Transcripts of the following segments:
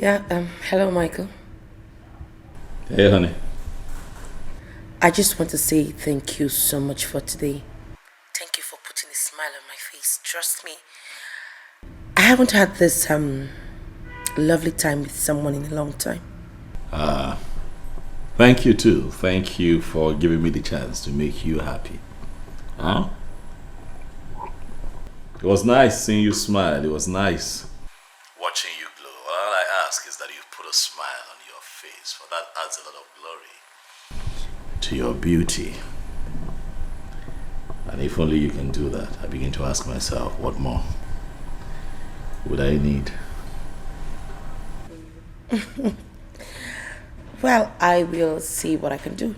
Yeah, hello, Michael. Hey, honey. I just want to say thank you so much for today. Thank you for putting a smile on my face. Trust me, I haven't had this lovely time with someone in a long time. Thank you too. Thank you for giving me the chance to make you happy. Huh? It was nice seeing you smile. It was nice watching you glow. All I ask is that you put a smile on your face, for that adds a lot of glory to your beauty. And if only you can do that, I begin to ask myself, what more would I need? Well, I will see what I can do.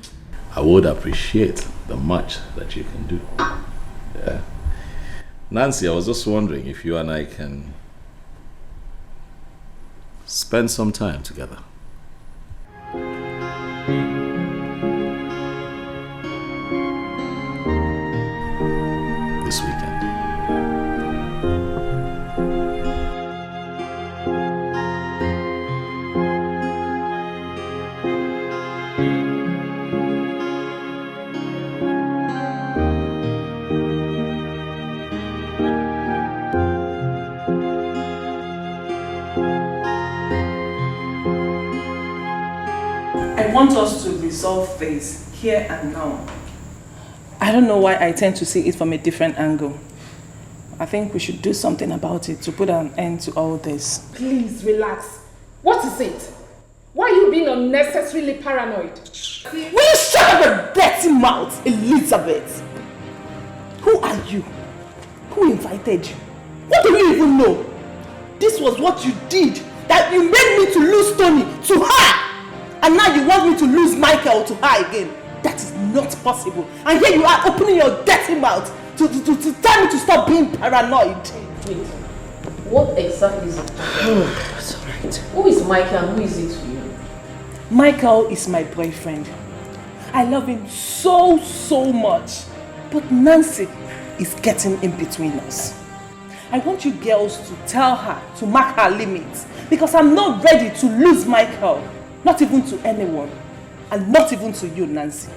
I would appreciate the much that you can do. Yeah. Nancy, I was just wondering if you and I can spend some time together. This weekend. I want us to resolve this here and now. I don't know why I tend to see it from a different angle. I think we should do something about it to put an end to all this. Please relax. What is it? Why are you being unnecessarily paranoid? Will you shut up your dirty mouth, Elizabeth? Who are you? Who invited you? What do you even know? This was what you did, that you made me to lose Tony to her. And now you want me to lose Michael to her again. That is not possible. And here you are opening your dirty mouth to tell me to stop being paranoid. Wait, what exactly is it? Oh, it's alright. Who is Michael and who is it to you? Michael is my boyfriend. I love him so much. But Nancy is getting in between us. I want you girls to tell her to mark her limits, because I'm not ready to lose Michael. Not even to anyone. And not even to you, Nancy.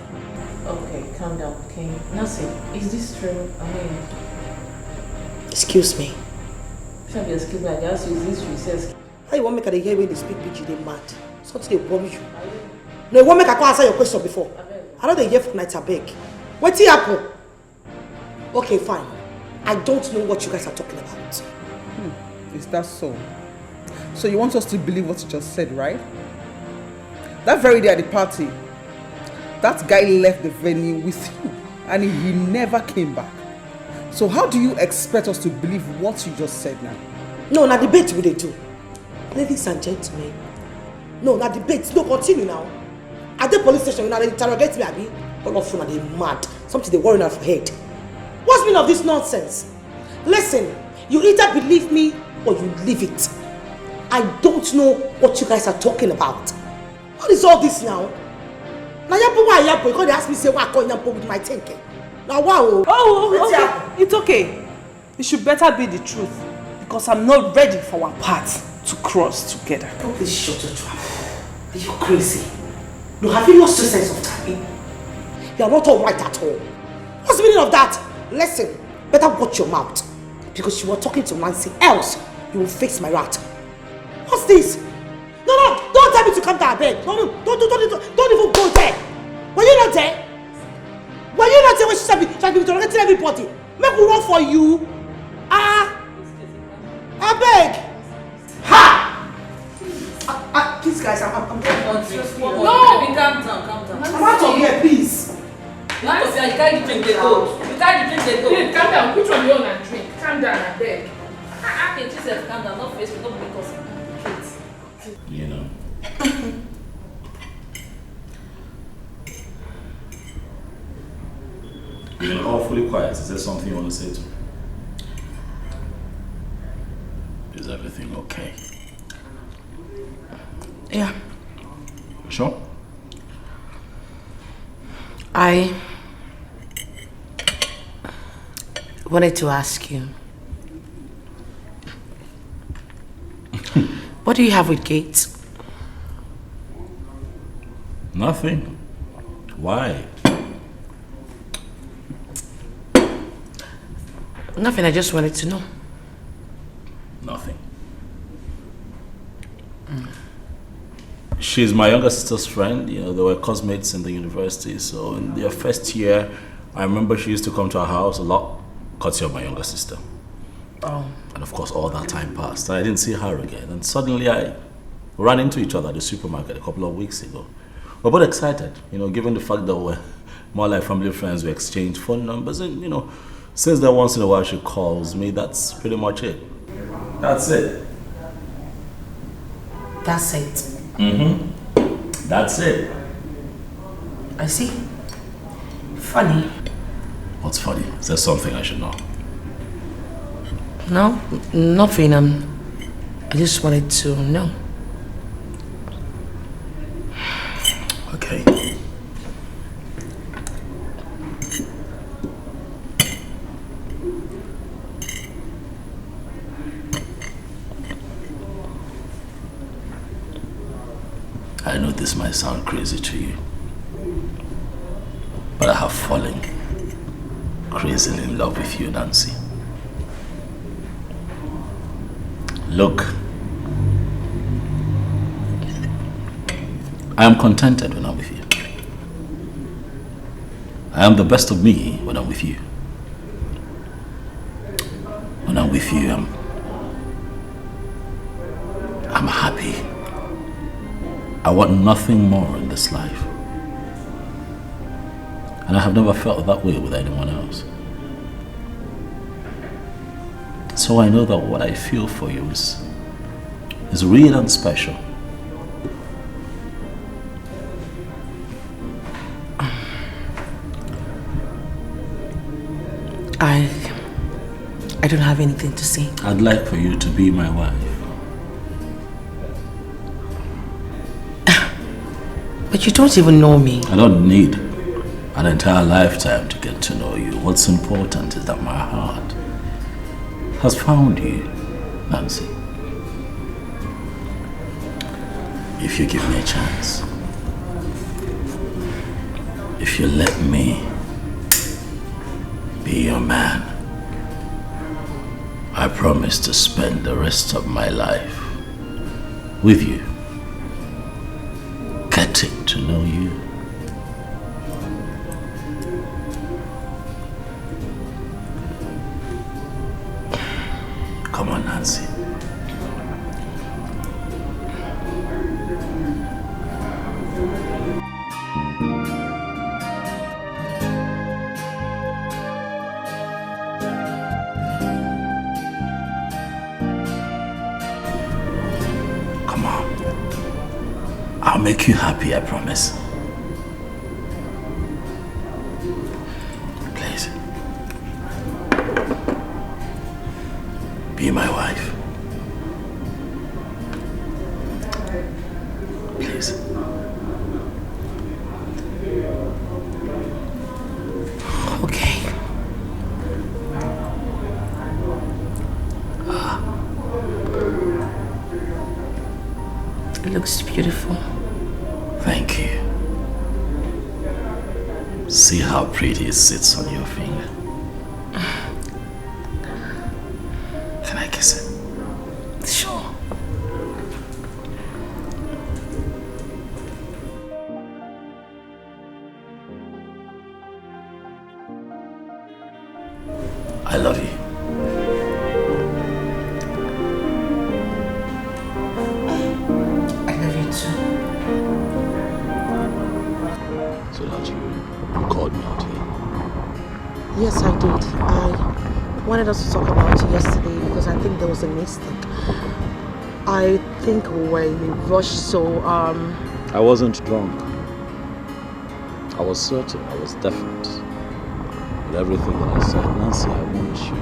Okay, calm down, okay? Nancy, is this true? I mean... Excuse me. Shall be excuse me, I asked you, is this true? He says... How you want me to hear when they speak PG, they mad? Something they worry you. No, you want me to answer your question before? I know they hear for night, I beg. What's the apple? Okay, fine. I don't know what you guys are talking about. Is that so? So you want us to believe what you just said, right? That very day at the party, that guy left the venue with you and he never came back. So how do you expect us to believe what you just said now? No, na debate we dey do. Ladies and gentlemen. No, na debate. No, continue now. At the police station, you interrogate me, Abi. All of you are mad. Something they worry on your head. What's the meaning of this nonsense? Listen, you either believe me or you leave it. I don't know what you guys are talking about. What is all this now? Now you because they ask me say why I call Yampo with my thinking. Now wow. Oh, okay. It's okay. It should better be the truth, because I'm not ready for our paths to cross together. Please shut your trap. Are you crazy? No, have you lost your sense of timing? You are not all right at all. What's the meaning of that? Listen, better watch your mouth, because you are talking to Nancy, else you will face my wrath. What's this? No, don't tell me to come down, beg. No, don't even go there. Were you not there? Were you not there when she shall be interrogating everybody? Make we run for you. I beg. Ha! Please guys, I'm going. No! Calm down. I'm out of here, please. You can't drink the goat. You can't drink the goat. Please, calm down. Put on your own and drink. Calm down, I beg. I can just calm down, not face me, not because You know. You've been awfully quiet. Is there something you want to say to me? Is everything okay? Yeah. Sure? I wanted to ask you. What do you have with Gates? Nothing. Why? Nothing, I just wanted to know. Nothing. She's my younger sister's friend. You know, they were classmates in the university. So in their first year, I remember she used to come to our house a lot, courtesy of my younger sister. Oh. And of course, all that time passed. I didn't see her again. And suddenly I ran into each other at the supermarket a couple of weeks ago. We're both excited, you know, given the fact that we're more like family friends. We exchanged phone numbers. And, you know, since then, once in a while she calls me. That's pretty much it. That's it. That's it. That's it. I see. Funny. What's funny? Is there something I should know? No, nothing. I just wanted to know. Okay. I know this might sound crazy to you, but I have fallen crazily in love with you, Nancy. Look, I am contented when I'm with you. I am the best of me when I'm with you. When I'm with you, I'm happy. I want nothing more in this life. And I have never felt that way with anyone else. So I know that what I feel for you is real and special. I don't have anything to say. I'd like for you to be my wife. But you don't even know me. I don't need an entire lifetime to get to know you. What's important is that my heart has found you, Nancy. If you give me a chance, if you let me be your man, I promise to spend the rest of my life with you, getting to know you. Come on, Nancy. Come on. I'll make you happy, I promise. Please. Be my wife. Please. Okay. It looks beautiful. Thank you. See how pretty it sits on your finger. Can I kiss it? Sure. I love you. I love you too. So that you called me out here. Yes, I did. I wanted us to talk about it yesterday because I think there was a mistake. I think we were in a rush, so I wasn't drunk. I was certain, I was definite. With everything that I said, Nancy, I want you.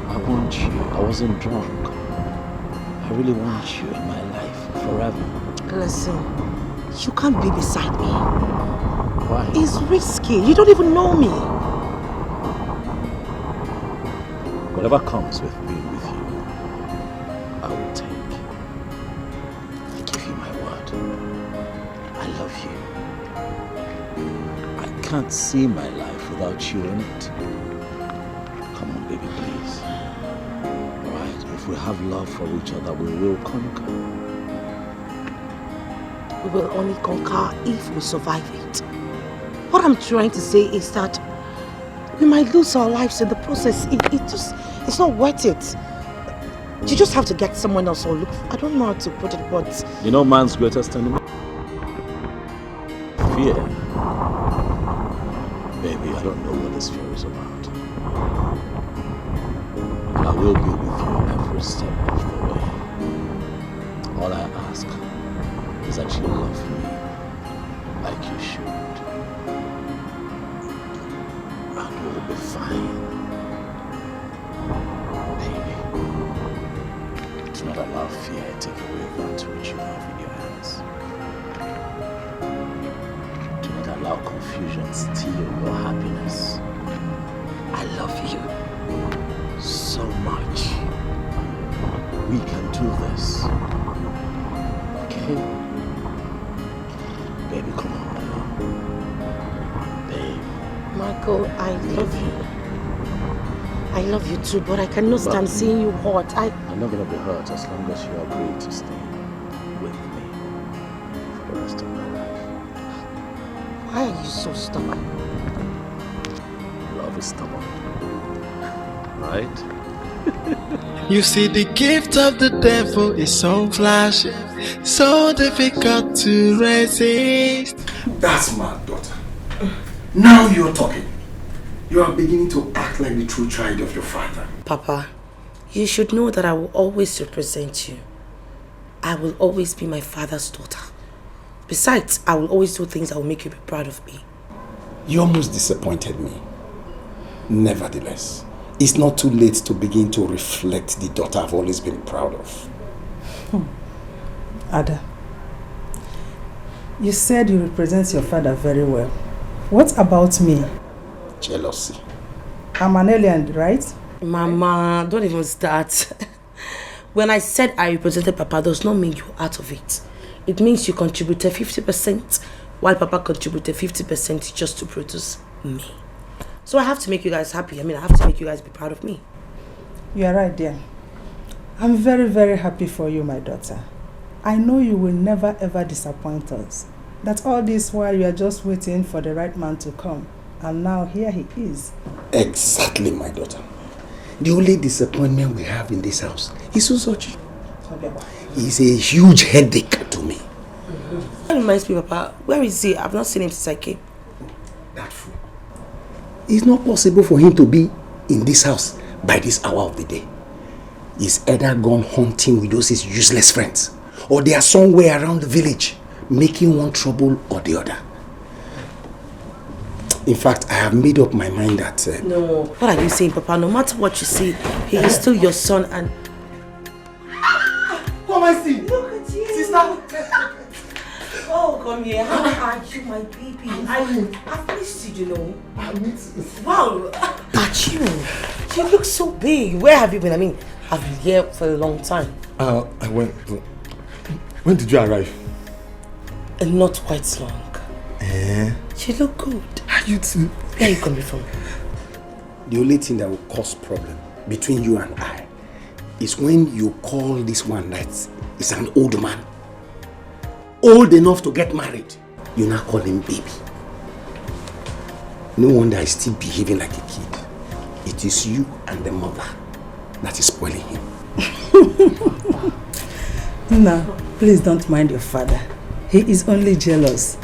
I want you. I wasn't drunk. I really want you in my life forever. listen, you can't be beside me. Why? It's risky. You don't even know me. Whatever comes with being with you, I will take. can't see my life without you in it. Come on, baby, please. Alright? If we have love for each other, we will conquer. We will only conquer if we survive it. What I'm trying to say is that we might lose our lives in the process. It's not worth it. You just have to get someone else or look. I don't know how to put it, but You know man's greatest enemy? Fear. Baby, I don't know what this fear is about. I will be with you every step of the way. All I ask is that you love me like you should. And we'll be fine. Baby, do not allow fear to take away that which you have in your hands. Do not allow confusion steal your happiness. I love you so much. We can do this. Okay? Baby, come on now. Babe. Michael, I love you. I love you too, but I cannot stand seeing you hurt. I'm not gonna be hurt as long as you agree to stay with me for the rest of my life. Why are you so stubborn? Love is stubborn. Right? You see, the gift of the devil is so flashy, so difficult to resist. That's my daughter. Now you're talking. You are beginning to act like the true child of your father. Papa, you should know that I will always represent you. I will always be my father's daughter. Besides, I will always do things that will make you be proud of me. You almost disappointed me. Nevertheless, it's not too late to begin to reflect the daughter I've always been proud of. Ada, you said you represent your father very well. What about me? Jealousy. I'm an alien, right? Mama, don't even start. When I said I represented Papa, does not mean you're out of it. It means you contributed 50%, while Papa contributed 50% just to produce me. So I have to make you guys happy. I have to make you guys be proud of me. You are right, dear. I'm very, very happy for you, my daughter. I know you will never ever disappoint us. That all this while you are just waiting for the right man to come. And now here he is. Exactly, my daughter. The only disappointment we have in this house is Uzochi. He's a huge headache to me. That reminds me, Papa, where is he? I've not seen him since I came. That fool. It's not possible for him to be in this house by this hour of the day. He's either gone hunting with those his useless friends, or they are somewhere around the village, making one trouble or the other. In fact, I have made up my mind that... No. What are you saying, Papa? No matter what you say, he is still your son and... Come and see! Look at you! Sister! Oh, come here. How are you, my baby? I've missed you, you know. Wow! At you! You look so big. Where have you been? I've been here for a long time. I went... When did you arrive? Not quite long. You look good. You too. Where are you coming from? The only thing that will cause problem between you and I is when you call this one that is an old man, old enough to get married. You now call him baby. No wonder he's still behaving like a kid. It is you and the mother that is spoiling him. No, please don't mind your father. He is only jealous.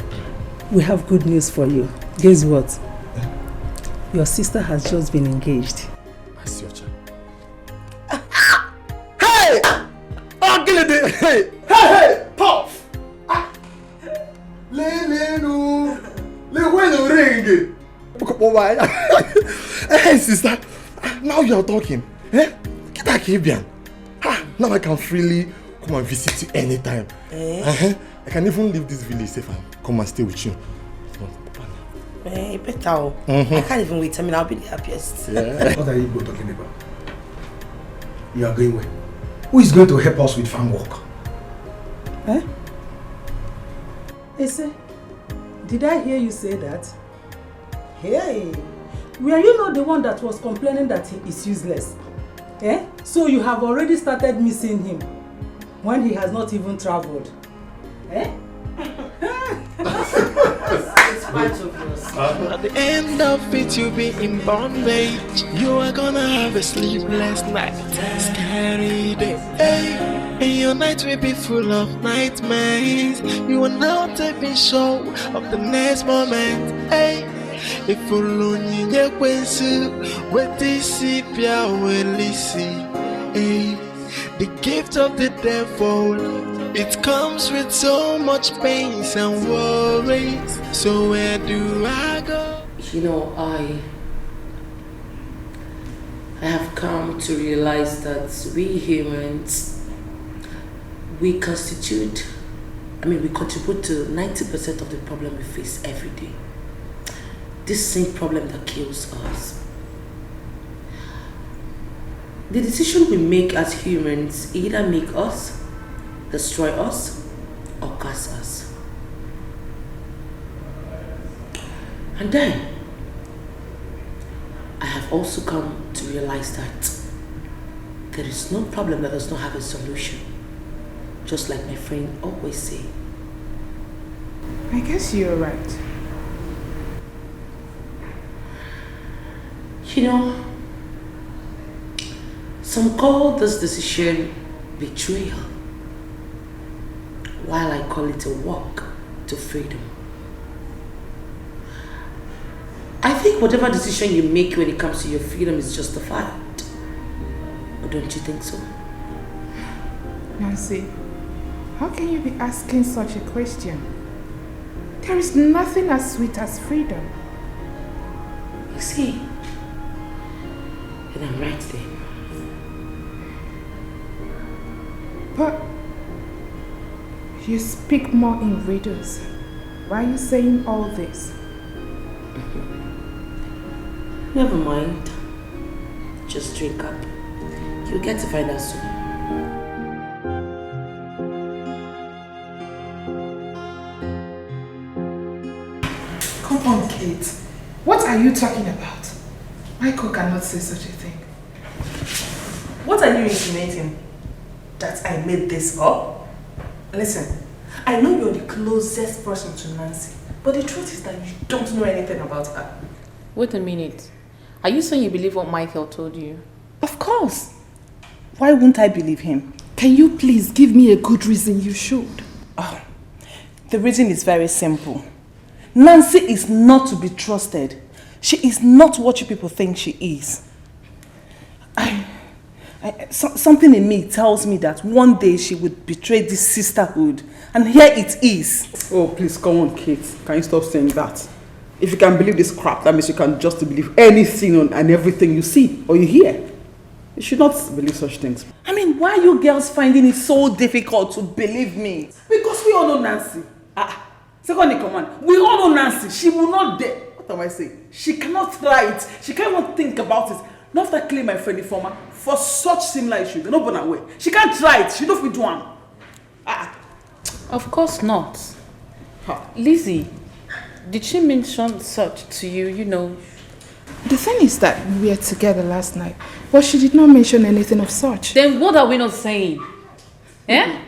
We have good news for you. Guess what? Your sister has just been engaged. I see your child. Hey! Hey! Hey! Puff! Hey, sister. Now you are talking. Get that Caribbean. Now I can freely come and visit you anytime. I can even leave this village safe and come and stay with you. Better. I can't even wait. I'll be the happiest. Yeah. What are you both talking about? You are going where? Who is going to help us with farm work? Ese, did I hear you say that? Hey, were you not the one that was complaining that he is useless? Eh? So you have already started missing him when he has not even traveled. Eh? At the end of it, you'll be in bondage. You are gonna have a sleepless night, scary day. Hey, and your night will be full of nightmares. You are not even sure of the next moment. Hey, if you lonely, you will see what this sepia will listen. Hey, the gift of the devil, it comes with so much pain and worries. So where do I go? You know, I have come to realize that we humans, we contribute to 90% of the problem we face every day. This same problem that kills us. The decision we make as humans either make us, destroy us, or curse us. And then, I have also come to realize that there is no problem that does not have a solution. Just like my friend always say. I guess you're right. You know, some call this decision betrayal, while I call it a walk to freedom. I think whatever decision you make when it comes to your freedom is justified. Or don't you think so? Nancy, how can you be asking such a question? There is nothing as sweet as freedom. You see, and I'm right there. But you speak more in riddles. Why are you saying all this? Never mind. Just drink up. You'll get to find out soon. Come on, Kate. What are you talking about? Michael cannot say such a thing. What are you insinuating? That I made this up? Listen, I know you're the closest person to Nancy, but the truth is that you don't know anything about her. Wait a minute. Are you saying you believe what Michael told you? Of course. Why wouldn't I believe him? Can you please give me a good reason you should? Oh, the reason is very simple. Nancy is not to be trusted. She is not what you people think she is. Something in me tells me that one day she would betray this sisterhood, and here it is. Oh, please, come on, Kate. Can you stop saying that? If you can believe this crap, that means you can just believe anything and everything you see or you hear. You should not believe such things. I mean, why are you girls finding it so difficult to believe me? Because we all know Nancy. Second in command, we all know Nancy. She will not dare. What am I saying? She cannot try it. She can't even think about it. Not after killing my friend Informer for such similar issues. They're not born away. She can't try it. She don't fit one. Of course not. Lizzie, did she mention such to you, you know? The thing is that we were together last night, but she did not mention anything of such. Then what are we not saying? Eh?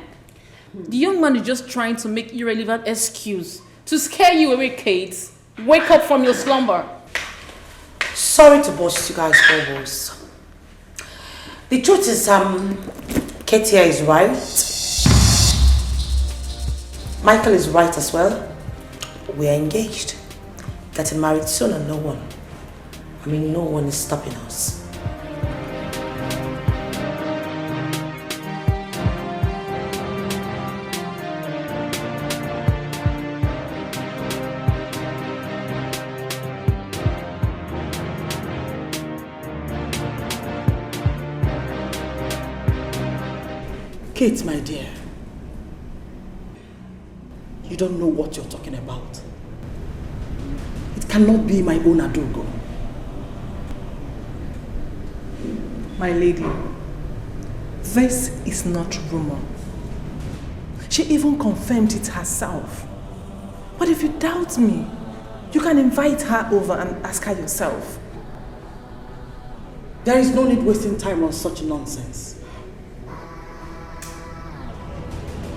The young man is just trying to make irrelevant excuse to scare you away, Kate. Wake up from your slumber. Sorry to burst you guys' bubbles. The truth is, Katia is right. Michael is right as well. We are engaged. Getting married soon and no one is stopping us. Kate, my dear, you don't know what you're talking about. It cannot be my own Adogo. My lady, this is not rumor. She even confirmed it herself. But if you doubt me, You can invite her over and ask her yourself. There is no need wasting time on such nonsense.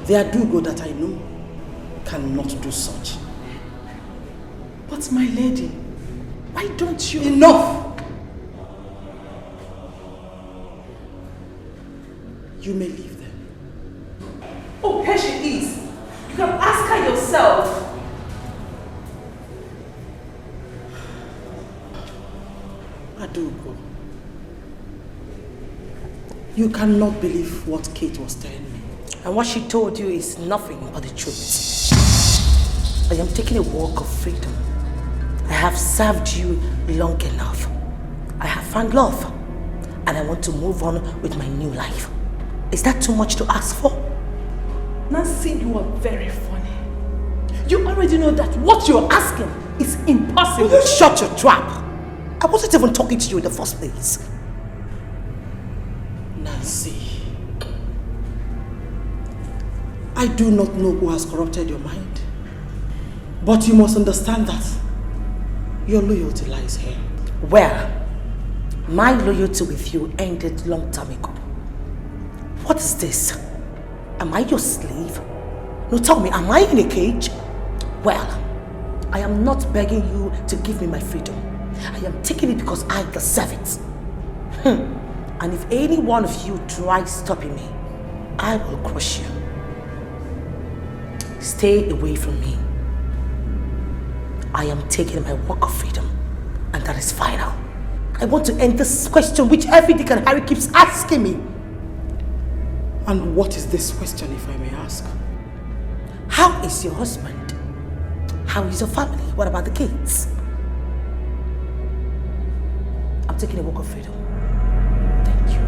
The Adugo that I know cannot do such. But my lady, why don't you... Enough! You may leave them. Oh, here she is. You can ask her yourself. Adugo, you cannot believe what Kate was telling me. And what she told you is nothing but the truth. I am taking a walk of freedom. I have served you long enough. I have found love. And I want to move on with my new life. Is that too much to ask for? Nancy, you are very funny. You already know that what you're asking is impossible. Will you shut your trap? I wasn't even talking to you in the first place. Nancy, I do not know who has corrupted your mind, but you must understand that your loyalty lies here. Well, my loyalty with you ended long time ago. What is this? Am I your slave? No, tell me, am I in a cage? Well, I am not begging you to give me my freedom. I am taking it because I deserve it. And if any one of you tries stopping me, I will crush you. Stay away from me. I am taking my walk of freedom, and that is final. I want to end this question which every Dick and Harry keeps asking me. And what is this question, if I may ask? How is your husband? How is your family? What about the kids? I'm taking a walk of freedom. Thank you.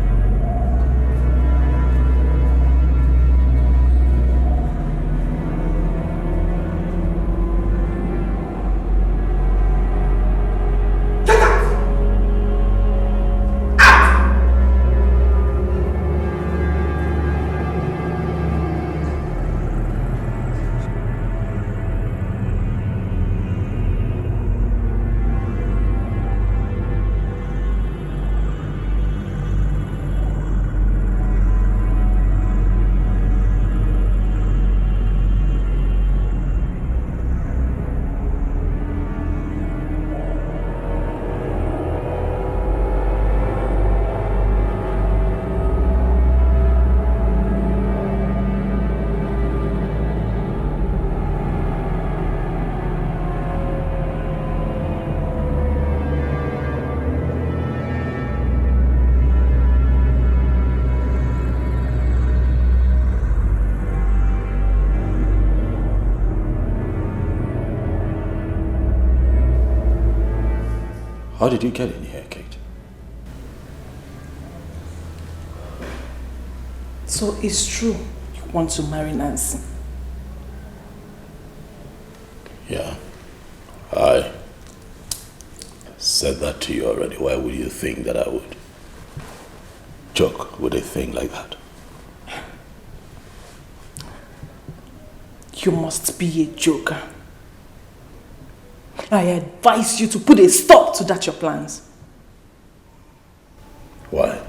How did you get in here, Kate? So it's true you want to marry Nancy? Yeah. I said that to you already. Why would you think that I would joke with a thing like that? You must be a joker. I advise you to put a stop to that your plans. Why?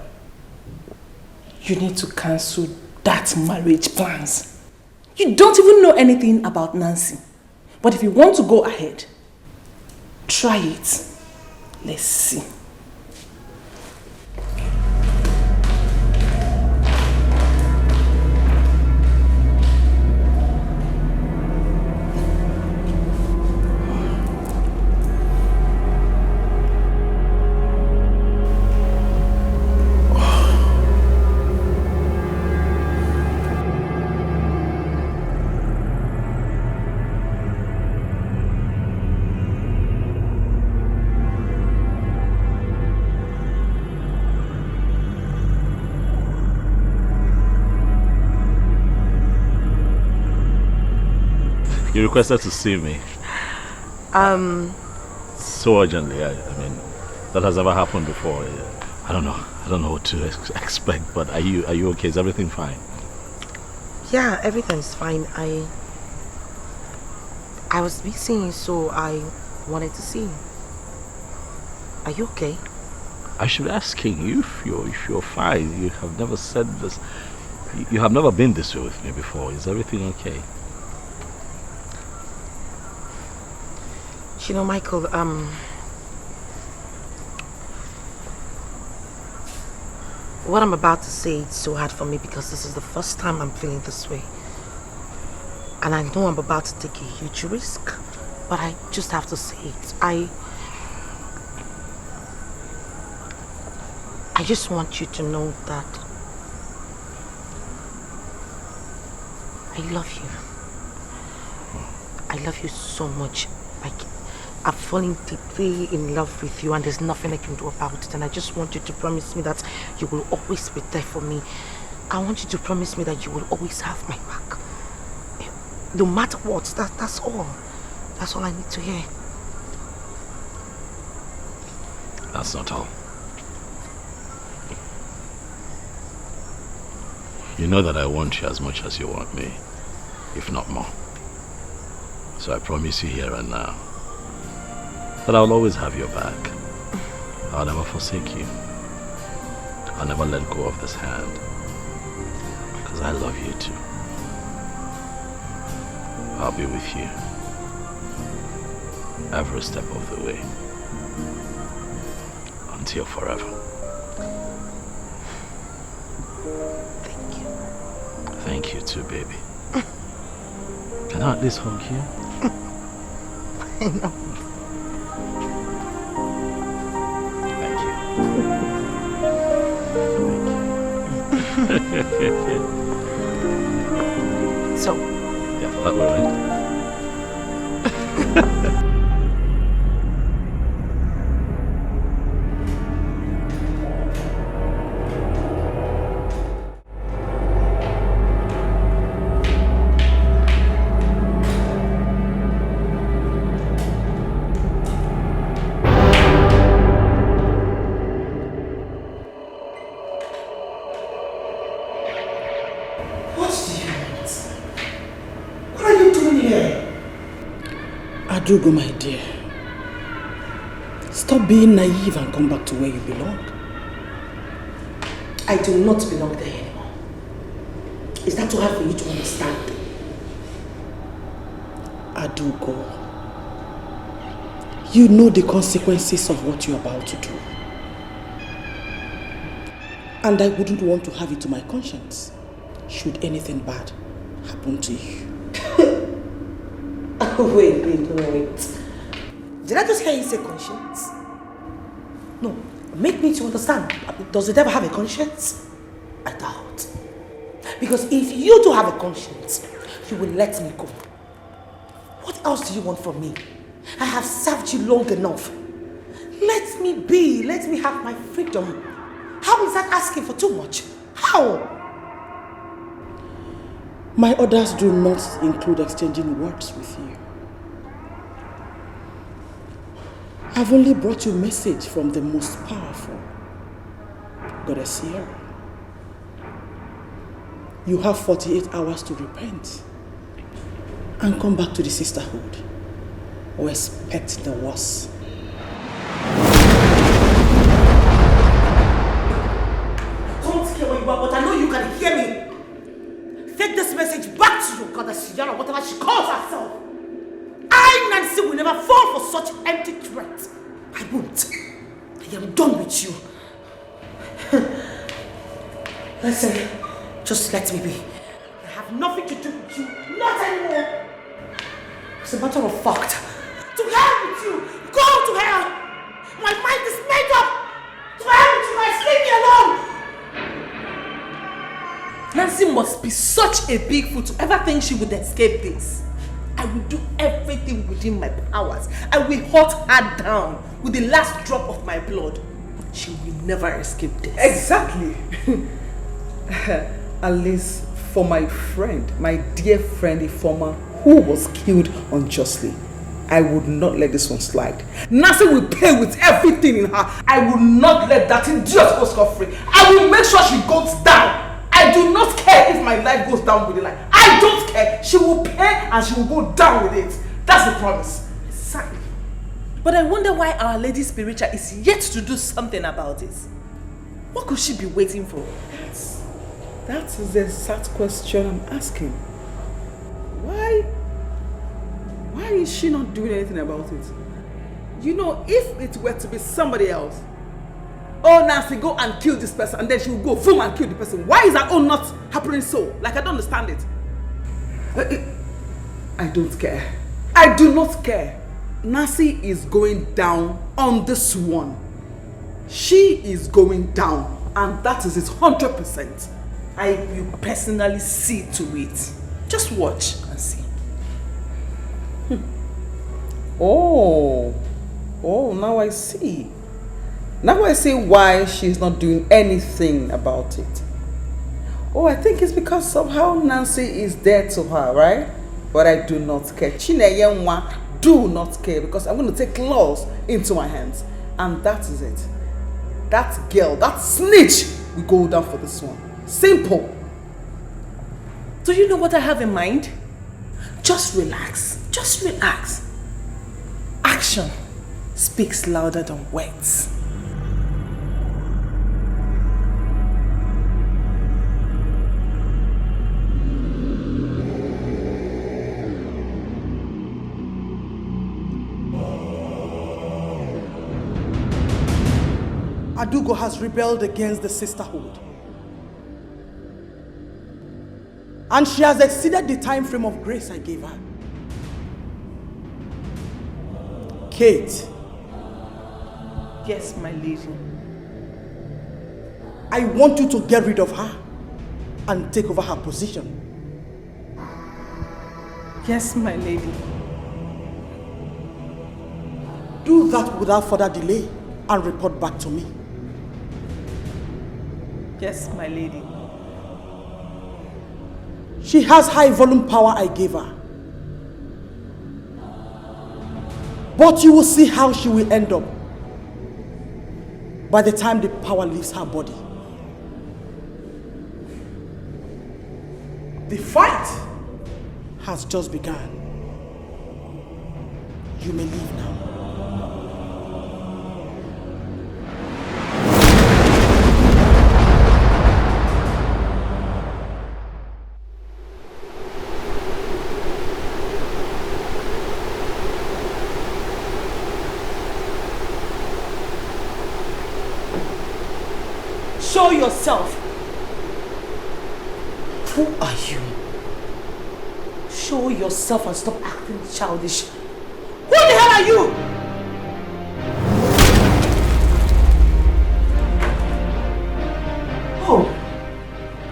You need to cancel that marriage plans. You don't even know anything about Nancy. But if you want to go ahead, try it. Let's see. You requested to see me. So urgently. I mean, that has never happened before. I don't know what to expect. But are you okay? Is everything fine? Yeah, everything's fine. I was missing, so I wanted to see you. Are you okay? I should be asking you if you're fine. You have never said this. You have never been this way with me before. Is everything okay? You know, Michael, what I'm about to say is so hard for me because this is the first time I'm feeling this way. And I know I'm about to take a huge risk, but I just have to say it. I just want you to know that I love you. I love you so much. Like, I'm falling deeply in love with you and there's nothing I can do about it. And I just want you to promise me that you will always be there for me. I want you to promise me that you will always have my back. No matter what, that's all. That's all I need to hear. That's not all. You know that I want you as much as you want me, if not more. So I promise you here and now that I'll always have your back. I'll never forsake you. I'll never let go of this hand. Because I love you too. I'll be with you every step of the way. Until forever. Thank you. Thank you too, baby. Can I at least hug you? I know. Thank you. So? Yeah, that way, right? Adugo, my dear, stop being naive and come back to where you belong. I do not belong there anymore. Is that too hard for you to understand? Adugo, you know the consequences of what you're about to do. And I wouldn't want to have it to my conscience should anything bad happen to you. Wait. Did I just hear you say conscience? No, make me to understand. Does the devil have a conscience? I doubt. Because if you do have a conscience, you will let me go. What else do you want from me? I have served you long enough. Let me be. Let me have my freedom. How is that asking for too much? How? My orders do not include exchanging words with you. I've only brought you a message from the most powerful, Goddess Sierra. You have 48 hours to repent and come back to the sisterhood or expect the worst. Don't care where you are, but I know you can hear me. Take this message back to your Goddess Sierra, whatever she calls herself. I, Nancy, will never fall for such empty threats. I won't. I am done with you. Listen, just let me be. I have nothing to do with you. Not anymore. As a matter of fact, to hell with you. Go to hell. My mind is made up. To hell with you. Leave me alone. Nancy must be such a big fool to ever think she would escape this. I will do everything within my powers. I will hunt her down with the last drop of my blood. She will never escape this. Exactly. At least for my friend, my dear friend Ifoma, who was killed unjustly, I would not let this one slide. Nancy will pay with everything in her. I will not let that idiot go scot-free. I will make sure she goes down. I do not care if my life goes down with the life. I don't care. She will pay and she will go down with it. That's the promise. Exactly. But I wonder why Our Lady Spiritual is yet to do something about it. What could she be waiting for? That is the exact question I'm asking. Why is she not doing anything about it? You know, if it were to be somebody else, oh, Nancy, go and kill this person, and then she will go boom and kill the person. Why is that all not happening so? Like, I don't understand it. I don't care. I do not care. Nancy is going down on this one. She is going down, and that is it 100%. I will personally see to it. Just watch and see. Oh, now I see. Now I see why she's not doing anything about it. Oh, I think it's because somehow Nancy is dead to her, right? But I do not care. Chineyenwa do not care, because I'm going to take laws into my hands. And that is it. That girl, that snitch, will go down for this one. Simple. Do you know what I have in mind? Just relax. Just relax. Action speaks louder than words. Adugo has rebelled against the sisterhood. And she has exceeded the time frame of grace I gave her. Kate. Yes, my lady. I want you to get rid of her and take over her position. Yes, my lady. Do that without further delay and report back to me. Yes, my lady. She has high volume power I gave her. But you will see how she will end up by the time the power leaves her body. The fight has just begun. You may leave now. Show yourself. Who are you? Show yourself and stop acting childish. Who the hell are you? Oh,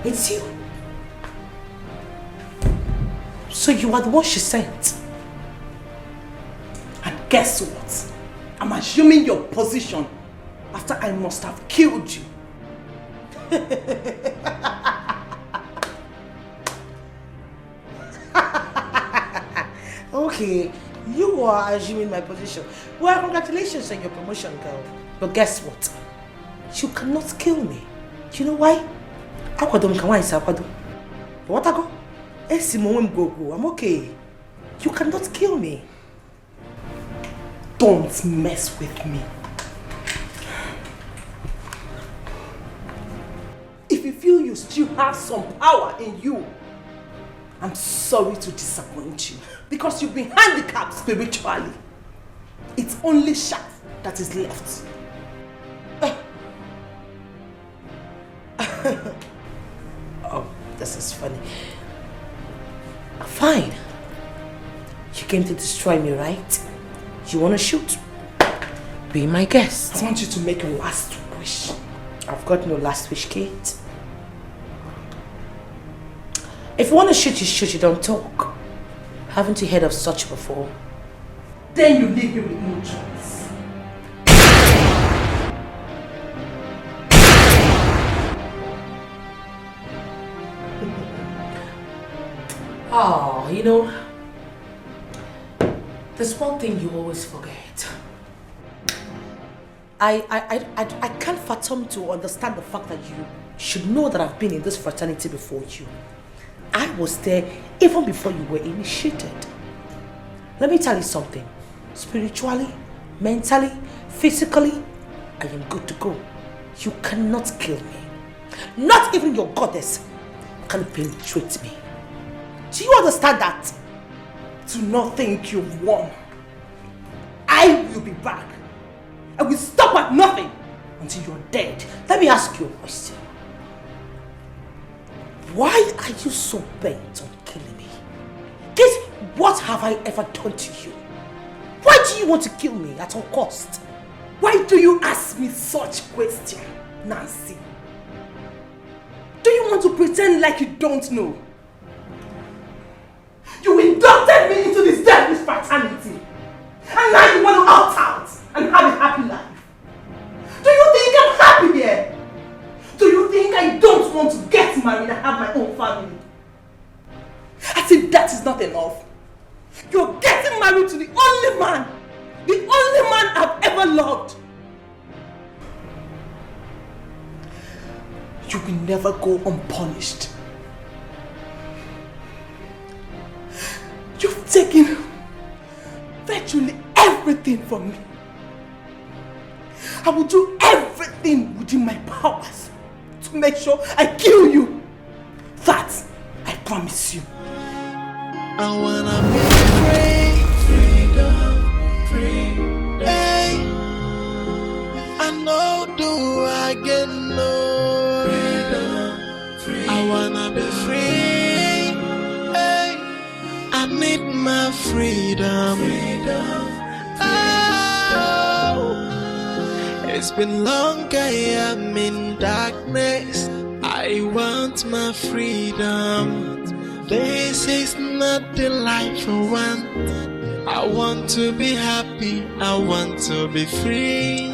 it's you. So you are the one she sent. And guess what? I'm assuming your position after I must have killed you. Okay, you are assuming my position. Well, congratulations on your promotion, girl. But guess what? You cannot kill me. You know why? What I go? I'm okay. You cannot kill me. Don't mess with me. If you feel you still have some power in you, I'm sorry to disappoint you, because you've been handicapped spiritually. It's only shaft that is left. Oh, this is funny. Fine. You came to destroy me, right? You want to shoot? Be my guest. I want you to make a last wish. I've got no last wish, Kate. If you want to shoot, you shoot, you don't talk. Haven't you heard of such before? Then you leave me with no choice. Oh, you know, there's one thing you always forget. I can't fathom to understand the fact that you should know that I've been in this fraternity before you. I was there even before you were initiated. Let me tell you something. Spiritually, Mentally, physically, I am good to go. You cannot kill me. Not even your goddess can penetrate me. Do you understand that? Do not think you've won. I will be back. I will stop at nothing until you're dead. Let me ask you a question. Why are you so bent on killing me? Guess what have I ever done to you? Why do you want to kill me at all cost? Why do you ask me such questions, Nancy? Do you want to pretend like you don't know? You inducted me into this devilish fraternity, and now you want to opt out and have a happy life. Do you think I'm happy here? Do you think I don't want to get married and have my own family? As if that is not enough. You're getting married to the only man I've ever loved. You will never go unpunished. You've taken virtually everything from me. I will do everything within my powers to make sure I kill you. That I promise you. I wanna be free, freedom, free. Hey, I know do I get no freedom, free. I wanna be free. Hey, I need my freedom. Oh, it's been long I am in darkness. I want my freedom. This is not the life I want. I want to be happy, I want to be free.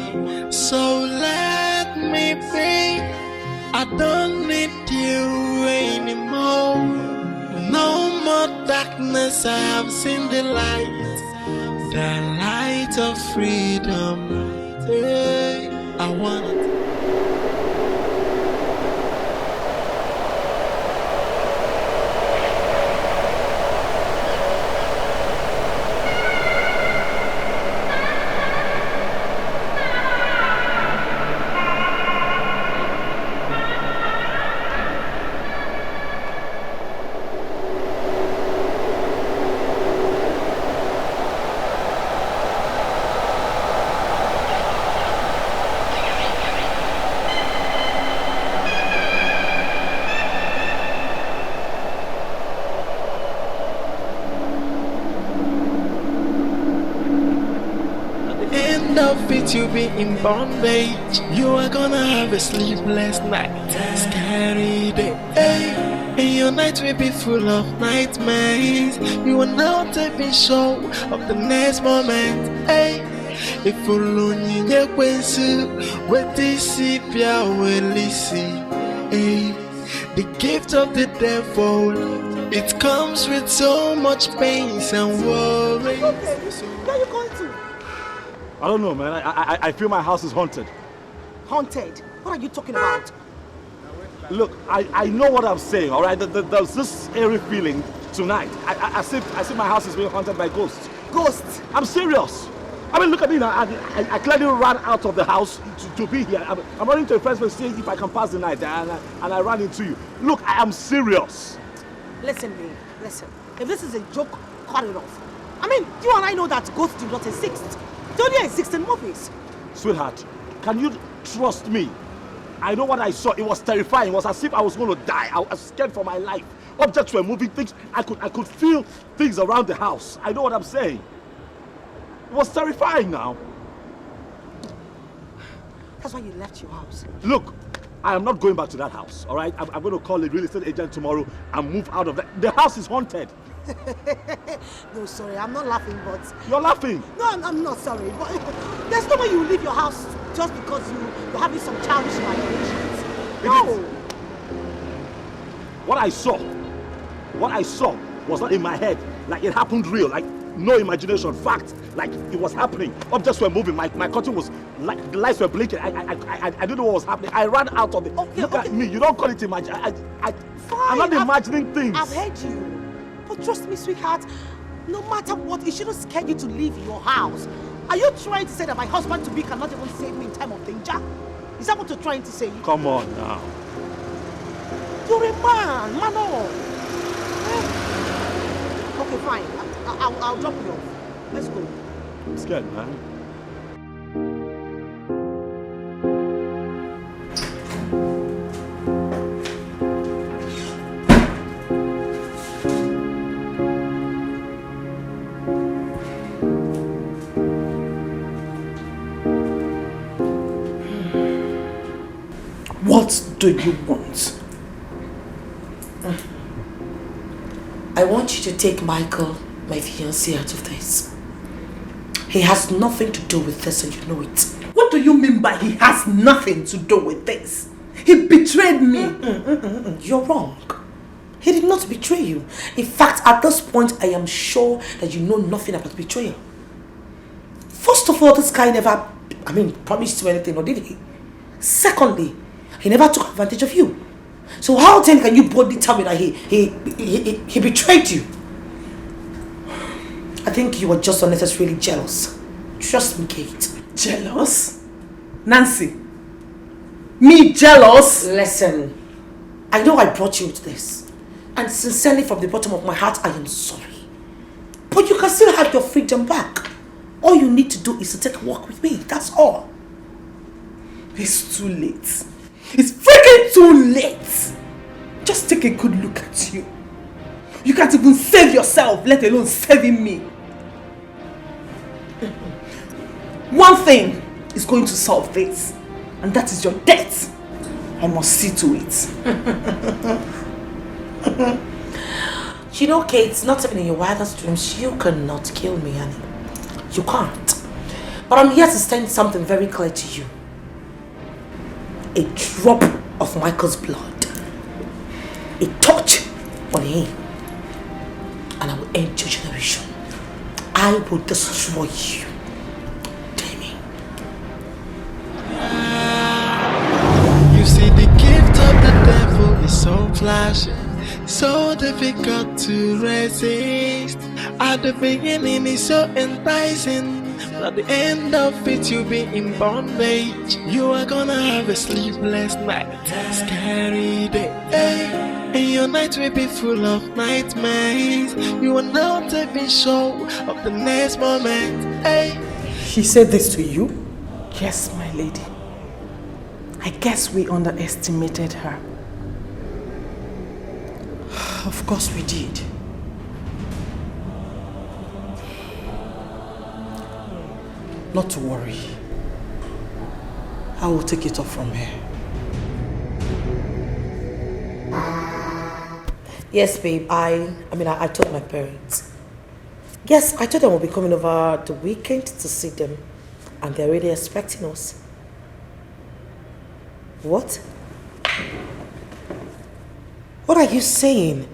So let me be. I don't need you anymore. No more darkness, I have seen the light of freedom. Hey, I want it. To be in bondage, you are gonna have a sleepless night, scary day, hey. And your night will be full of nightmares. You are now taking show of the next moment, hey. If you only what this will see, hey. The gift of the devil, it comes with so much pain and worry. Where are you going to? I don't know, man. I feel my house is haunted. Haunted? What are you talking about? Look, I know what I'm saying, all right? There's this eerie feeling tonight. I see my house is being haunted by ghosts. Ghosts? I'm serious. I mean, look at me now. I clearly ran out of the house to be here. I'm running to a friend's place to see if I can pass the night, and I ran into you. Look, I am serious. Listen, babe. Listen. If this is a joke, cut it off. I mean, you and I know that ghosts do not exist. They only exist in movies. Sweetheart, can you trust me? I know what I saw. It was terrifying. It was as if I was going to die. I was scared for my life. Objects were moving, things. I could feel things around the house. I know what I'm saying. It was terrifying now. That's why you left your house. Look, I am not going back to that house, all right? I'm going to call a real estate agent tomorrow and move out of that. The house is haunted. No, sorry, I'm not laughing, but... You're laughing? No, I'm not sorry, but there's no way you leave your house just because you're having some childish imaginations. No! What I saw was not in my head. Like it happened real, like no imagination, fact, like it was happening. Objects were moving, my curtain was, like the lights were blinking. I didn't know what was happening. I ran out of it. Okay, Look at me, you don't call it imagination. I'm not imagining things. I've heard you. But trust me, sweetheart, no matter what, it shouldn't scare you to leave your house. Are you trying to say that my husband-to-be cannot even save me in time of danger? Is that what you're trying to say? Come on now. You're a man, man on. Okay, fine. I'll drop you off. Let's go. I'm scared, man. What do you want? I want you to take Michael, my fiancé, out of this. He has nothing to do with this and you know it. What do you mean by he has nothing to do with this? He betrayed me. You're wrong. He did not betray you. In fact, at this point, I am sure that you know nothing about betrayal. First of all, this guy never, promised you anything, or did he? Secondly, he never took advantage of you. So how then can you boldly tell me that he betrayed you? I think you were just unnecessarily jealous. Trust me, Kate. Jealous? Nancy? Me jealous? Listen, I know I brought you to this. And sincerely from the bottom of my heart, I am sorry. But you can still have your freedom back. All you need to do is to take a walk with me. That's all. It's too late. It's freaking too late. Just take a good look at you. You can't even save yourself, let alone saving me. One thing is going to solve this, and that is your death. I must see to it. You know, Kate, not even in your wildest dreams, you cannot kill me, honey. You can't. But I'm here to send something very clear to you. A drop of Michael's blood, a touch on him, and I will end your generation. I will destroy you. Damn. You see, the gift of the devil is so flashy, so difficult to resist. At the beginning it's so enticing, but at the end of it you'll be in bondage. You are gonna have a sleepless night, scary day, and your night will be full of nightmares. You are not even sure of the next moment. She said this to you? Yes, my lady. I guess we underestimated her. Of course we did. Not to worry. I will take it up from here. Yes, babe, I told my parents. Yes, I told them we'll be coming over the weekend to see them. And they're really expecting us. What? What are you saying?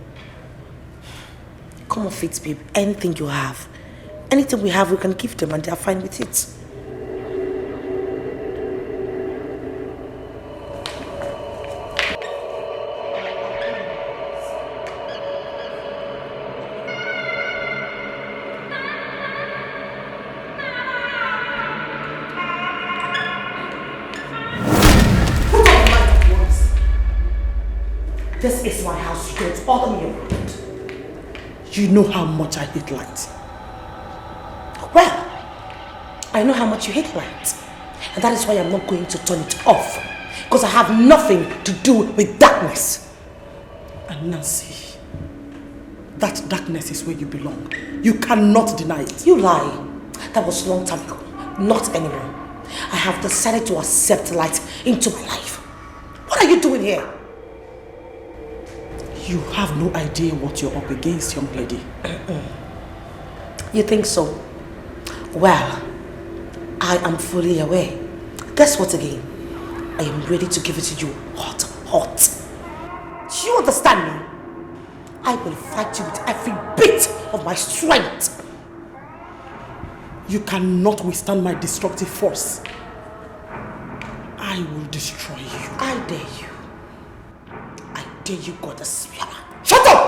Come on, Fitz, babe. Anything you have. Anything we have, we can give them and they're fine with it. This is my house. You don't bother me around. You know how much I hate light. Well, I know how much you hate light. And that is why I'm not going to turn it off. Because I have nothing to do with darkness. And Nancy, that darkness is where you belong. You cannot deny it. You lie. That was a long time ago. Not anymore. I have decided to accept light into my life. What are you doing here? You have no idea what you're up against, young lady. You think so? Well, I am fully aware. Guess what again? I am ready to give it to you hot, hot. Do you understand me? I will fight you with every bit of my strength. You cannot withstand my destructive force. I will destroy you. I dare you. I dare you, goddess. Shut up!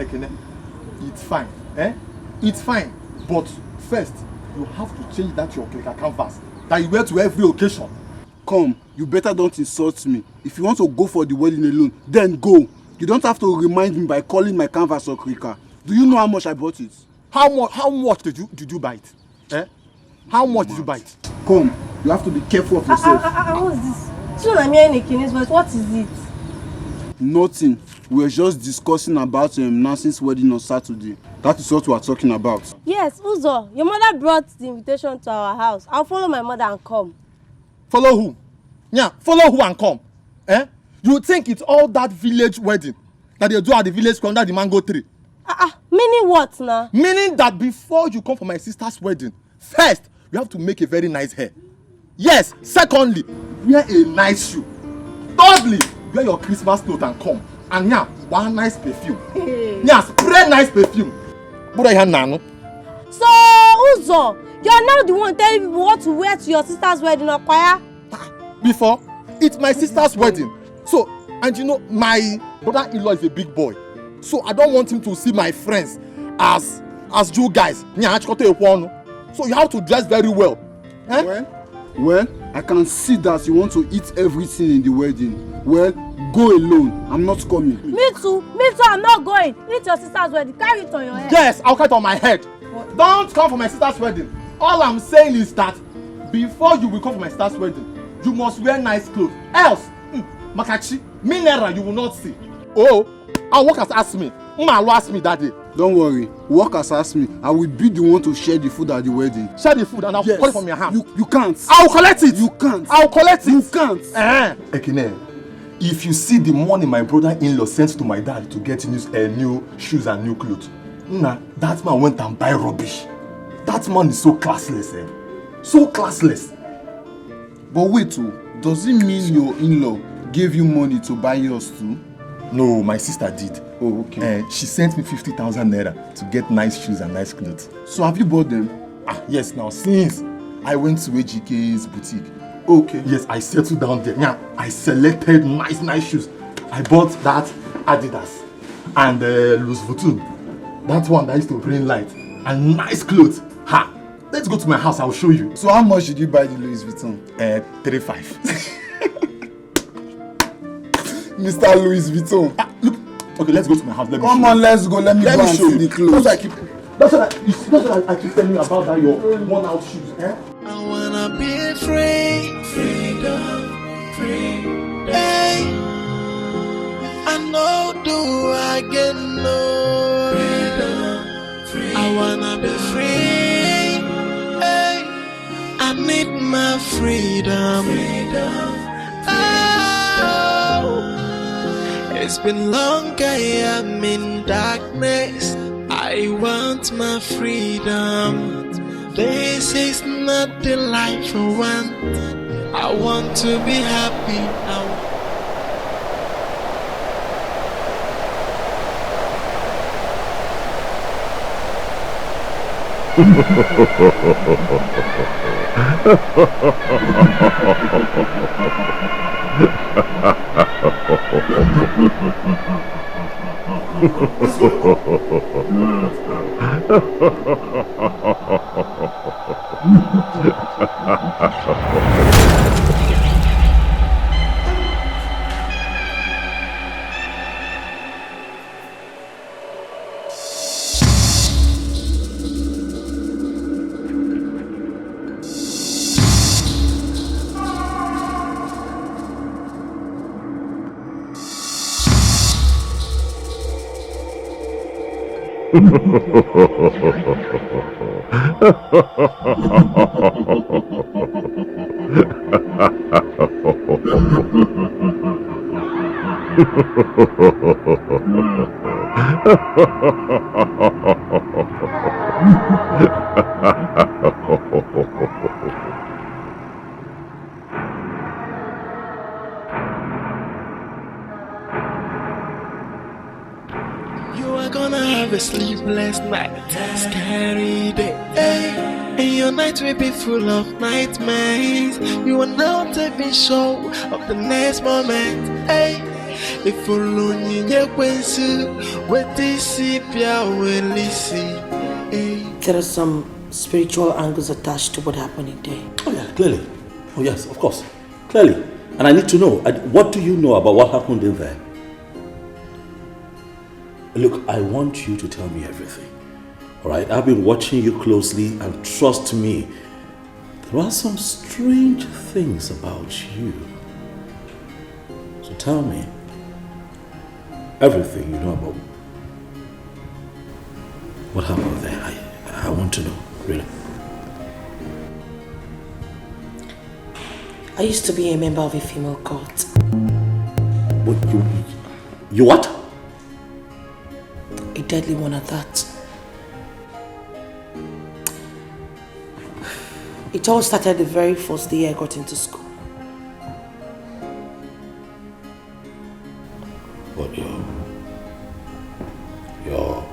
Ekene, it's fine. It's fine. But first, you have to change that your canvas that you wear to every occasion. Come, you better don't insult me. If you want to go for the wedding alone, then go. You don't have to remind me by calling my canvas okrika. Do you know how much I bought it? How much did you buy it? How much did you buy it? Come, you have to be careful of yourself. What's this? Soon I'm hearing Ekene's voice. What is it? Nothing. We were just discussing about Nancy's wedding on Saturday. That is what we are talking about. Yes, Uzo. Your mother brought the invitation to our house. I'll follow my mother and come. Follow who? Yeah, follow who and come? You think it's all that village wedding that they do at the village under the mango tree? Meaning what now? Meaning that before you come for my sister's wedding, first, you have to make a very nice hair. Yes, secondly, wear a nice shoe. Thirdly, wear your Christmas clothes and come. And yeah, one nice perfume. Yeah, spray nice perfume. So, Uzo, you're now the one telling people what to wear to your sister's wedding, or choir? Before, it's my sister's wedding. So, and you know, my brother-in-law is a big boy. So I don't want him to see my friends as you guys. So you have to dress very well. Well, I can see that you want to eat everything in the wedding. Well, go alone. I'm not coming. Me too, I'm not going. It's your sister's wedding. Carry it on your head. Yes, I'll carry it on my head. What? Don't come for my sister's wedding. All I'm saying is that before you will come for my sister's wedding, you must wear nice clothes. Else, Makachi, mineral you will not see. Oh, our workers asked me. Mama asked me that day. Don't worry. Workers asked me. I will be the one to share the food at the wedding. Share the food and I'll collect it from your hand. You can't. I'll collect it. You can't. I'll collect it. You can't. Ekene, if you see the money my brother-in-law sent to my dad to get new shoes and new clothes, that man went and buy rubbish. That man is so classless, So classless. But wait, does it mean your in-law gave you money to buy yours too? No, my sister did. Oh, okay. She sent me 50,000 naira to get nice shoes and nice clothes. So have you bought them? Yes, now since I went to AGK's boutique. Okay. Yes, I settled down there. Yeah, I selected nice shoes. I bought that Adidas and Louis Vuitton. That one that used to bring light. And nice clothes. Let's go to my house, I'll show you. So how much did you buy the Louis Vuitton? 35. Mr. Louis Vuitton. Look, okay, let's go to my house. Come on, let's go. Let me go and see the clothes. That's what I keep telling you about that your worn-out shoes. I wanna be free, freedom, free. Hey, I know do I get no freedom, free. I wanna be free. Hey, I need my freedom, freedom. It's been long, I am in darkness. I want my freedom. This is not the life I want. I want to be happy. A sleepless night, scary day, and your night will be full of nightmares. You are not even sure of the next moment. Hey, If you There are some spiritual angles attached to what happened in there. Oh yeah, clearly. Oh yes, of course. Clearly. And I need to know, what do you know about what happened in there? Look, I want you to tell me everything. Alright? I've been watching you closely, and trust me, there are some strange things about you. So tell me everything you know about what happened there. I want to know, really. I used to be a member of a female cult. What, you what? A deadly one at that. It all started the very first day I got into school. What, your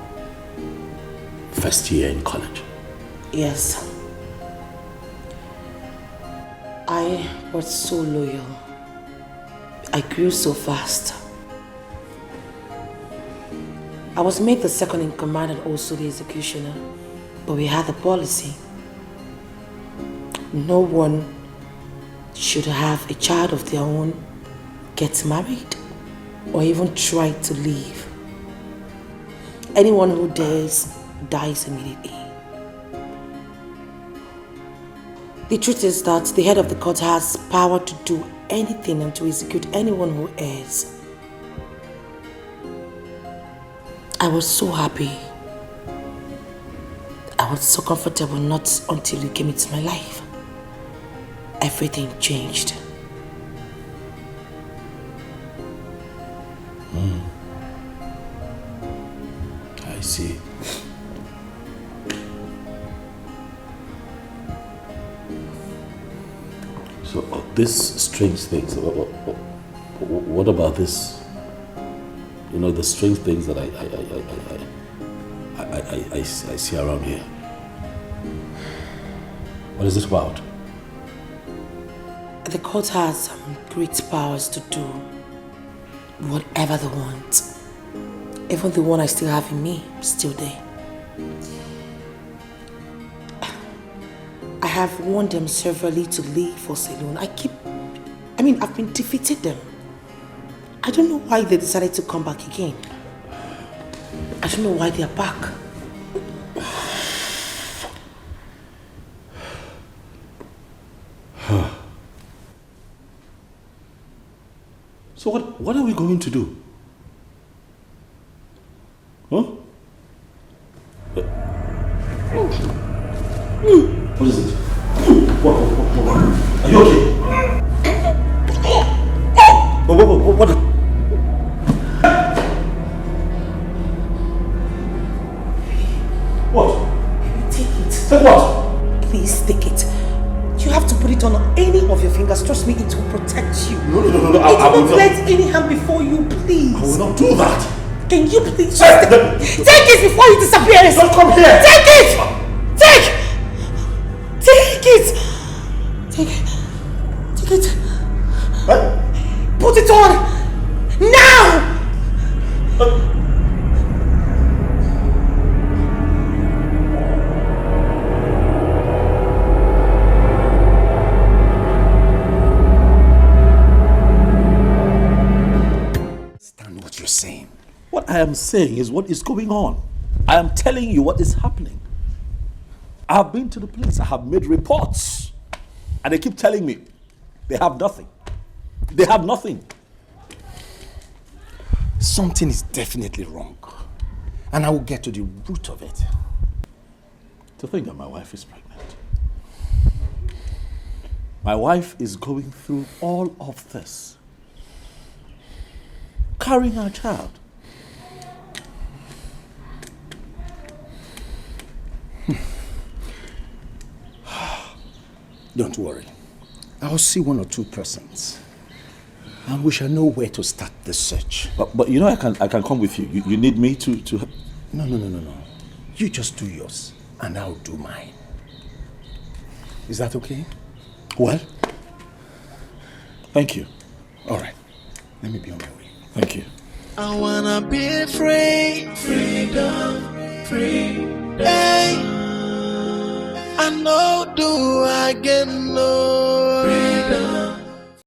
first year in college? Yes. I was so loyal. I grew so fast. I was made the second in command and also the executioner. But we had a policy. No one should have a child of their own get married or even try to leave. Anyone who dares dies immediately. The truth is that the head of the court has power to do anything and to execute anyone who errs. I was so happy. I was so comfortable, not until you came into my life. Everything changed. I see. So this strange things. What about this? You know, the strange things that I see around here. What is it about? The court has great powers to do whatever they want. Even the one I still have in me, still there. I have warned them severally to leave us alone. I've been defeated them. I don't know why they decided to come back again. I don't know why they are back. So what are we going to do? Huh? What is it? What? Are you okay? What? What? Take it. Take what? Please take it. You have to put it on any of your fingers. Trust me, it will protect you. No. I will not let any harm before you, please. I will not do that. Can you please just take it before it disappears? Don't come here. Take it! Take it! What? Put it on! Now! Understand what you're saying. What I am saying is what is going on. I am telling you what is happening. I have been to the police. I have made reports. And they keep telling me they have nothing. They have nothing. Something is definitely wrong. And I will get to the root of it. To think that my wife is pregnant. My wife is going through all of this. Carrying our child. Don't worry. I'll see one or two persons. And we shall know where to start the search. But you know I can come with you. You need me to... No. You just do yours. And I'll do mine. Is that okay? Well, thank you. All right. Let me be on my way. Thank you. I wanna be free. Freedom, free. Hey, I know do again, no.